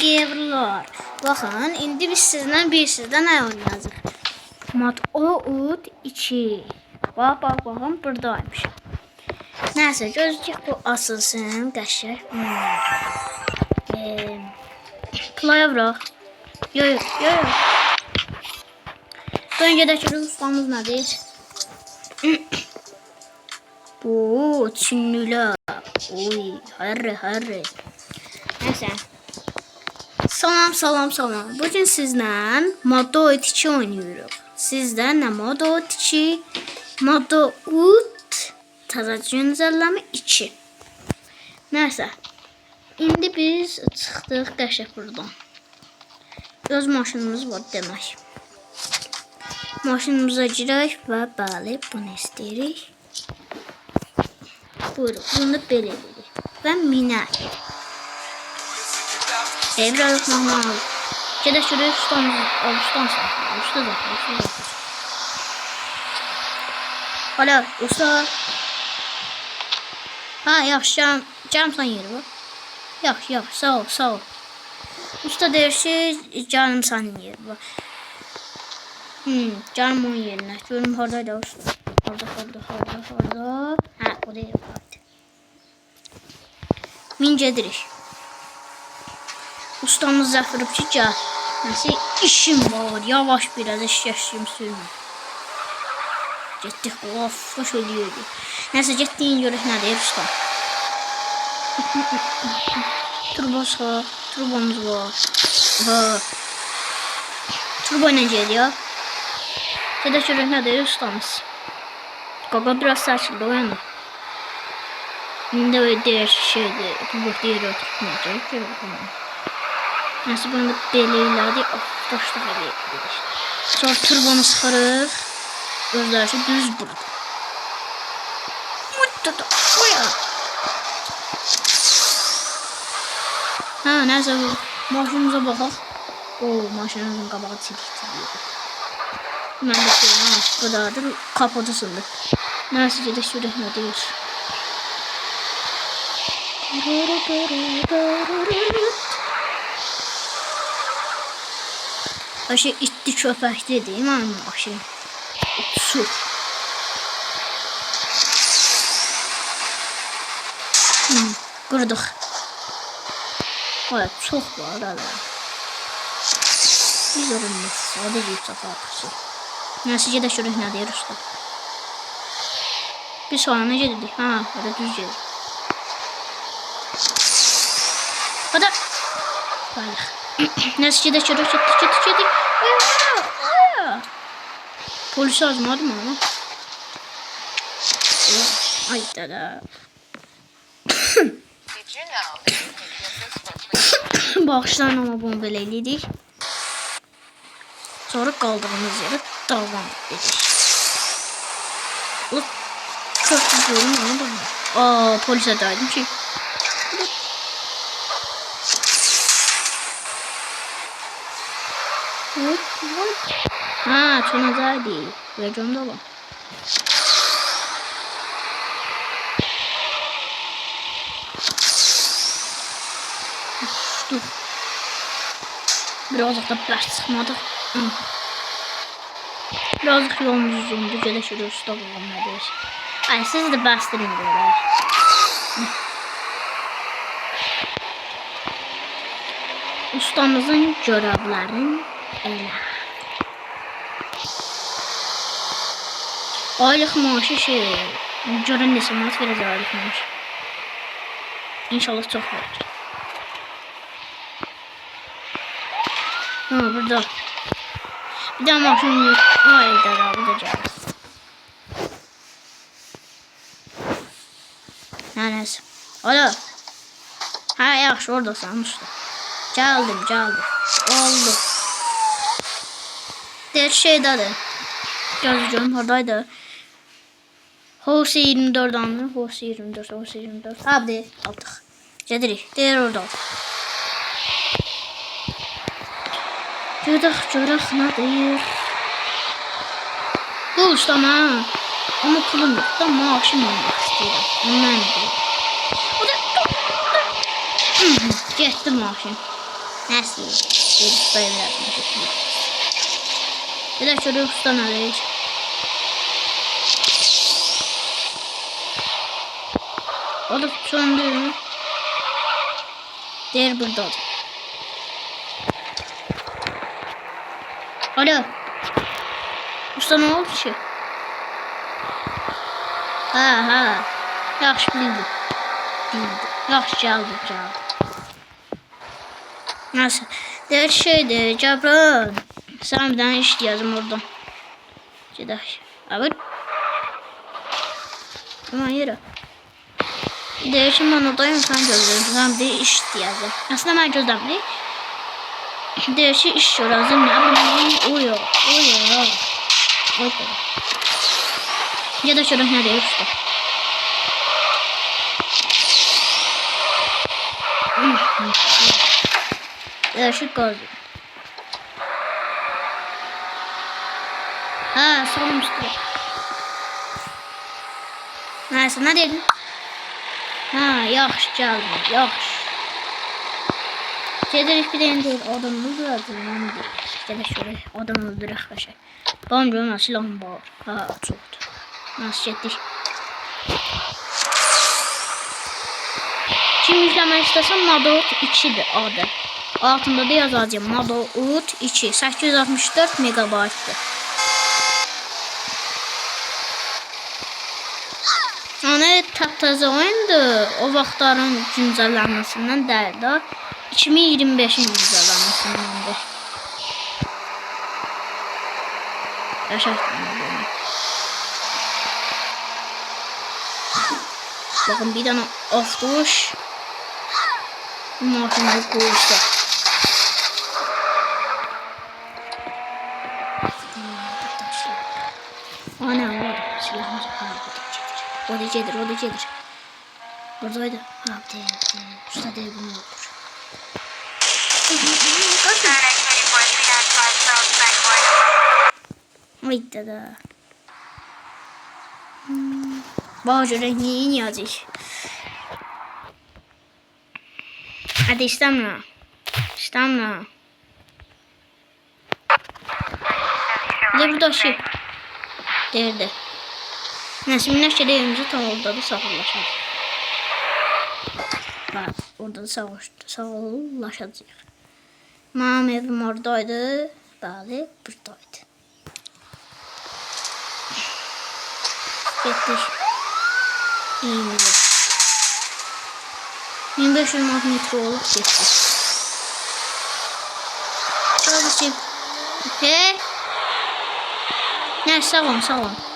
Evler. Baxın, indi biz sizdən nə oynayacağıq? Mod OUT 2. Baxın, buradaymış. Nəysə, gözlük bu asılsın, qəşəng. Playa vuraq. Yox. Dön gedək ki, ustamız nədir? Bu, Çinlilər. Oy, harri. Nəysə. Salam. Bugün sizlə Modo 2 oynuyoruz. Sizdən nə Modo 2, Modo UT, təzə güncəlləmə 2. Nəysə. İndi biz çıxdıq qəşəng buradan. Öz maşınımız var demək. Maşınımıza girək və bəli, bunu istəyirik. Buyurun, bunu belə edirik. Və minək. Evra yoxmaqla al. Gedək görək ustamız. Usta. Hala, usta. Ha, yaxşı, canım sən yeri var. Yox, sağ ol. Usta deyir ki, canım sənin yeri var. Canım onun yerinə. Görüm haradaydı usta. Harada. Ha, o deyir. Min gedirik. Ustamız zəfirib ki, gəl. Nəsə işim var. Yavaş biraz eşkəşliyim sürmür. Getdik, xoş eləyirdi. Nəsə getdiyin görək nə deyir usta. Turbomuz var. Turbo ilə geliyor. Gedək görək nə deyir ustamız. Qaqa biraz saçıldı oyanır. İndi öyle deyir şeydir. Bu deyir oturtmayacaq. Nasıl bunu belə elədik. Daşlıq eləyik. Sonra turbonu sıxırıq. Gözlərisi düz burada. Ha, nəsə maşınımıza baxaq. Maşınımızın qabağı çilik. Mən də deyirəm, qadardır, kapotu sındı. Nəsə gedək görək nə deyir. Aşı itdi köpək dedi, mənim maşın. Su. Qırdıq. Evet, çox var hala. Biz olmaz, sadece safatı. Nəsə gedək görək nə deyir usta. Bir sonra necə dedik? Ha, hadi düz gedir. Hadi. Bayıq. Nəsə gedək görək, getdik. Polis azmadı mı ama? Ay dada. Bağışlayın ama bunu belə elədik. Sonra qaldığımız yerə davam edik. Çok güzelim ama polise daydım ki. Ha, çonadaydı. Vereceğim de var. Dur. Birazcık da plastik sıkmadık. Birazcık yolumuz uzundu. Gedək şurada usta bulalım nə deyir. Ay, siz de bastırın böyle. Ustamızın görevlərini elə. Aylıq maaşı görən nesə maaş verəcək aylıq maaşı. İnşallah çox verir. Ha, burada. Bir daha maşın yok. Ay da bu da gəlir. Nəyəsə. Alo. Ha, yaxşı oradasan usta. Gəldim. Oldu. Deyir şeydadır. Gözlüyüm oradaydı. Horse 24 anlı. Horse 24. Hadi aldık. Gedirik. Deyir orada. Görək nə deyir. Bu ustam ha. Ama pulum yok da maaşım olmak istiyorum. Ondan deyir. Getdi maaşım. Nasıl? Bir ustaya biraz. Bir de şöyle ustan arayış. O da söndü. Diğer burada. Alo. Usta ne oldu ki? Ha. Yaxşı bildim. Yaxşı geldi. Nasıl? Diğer şeydi. Cabran. Sana bir tane iş yazım oradan. Gidelim. Evet. Aman yürü. Değişim ben odayım sen gözlerim. Tamam diye iş yazım. Aslında ben gözlemleyim. Değişim iş lazım. Ne bileyim. Uyuyor. Ya da şurada nereye usta. Değişik gözüm. Ha solum üstüne. Neyse ne dedin? Ha yaxşı geldi. Yaxşı. Cedrik bir tane değil. Adamı öldürdüm. İşte şöyle adamı öldür arkadaşlar. Bam diyorum nasıl silahım var. Ha çoktu. Nasıl getdik. Kim yüklemek istersen Madout 2'dir adı. Altında da yazacağım. Madout 2. 864 megabaytdır. Hani taptaza oyundur. O vaxtların güncəlləməsindən deyil də. 2025'in güncəlləməsindəndir. Yaşasın. Bakın bir tane ofduş. Makinalı koyuşta. Ana var. Silahımızı o da cedir. Buradaydı. Ha değil. Usta değil bunu olur. Kaçın. Haydi da. Bağcı rengi yazıyor. Hadi istemle. Bir de burada şey. Derdi. Neyse minnaşçıda evimizi tam orada da sağollaşalım. Bak orada da sağollaşacağız. Mam evim oradaydı. Bəli buradaydı. Getdik. 1500 magnetre olup getdik. Çalışayım. Hey. Neyse sağ olun.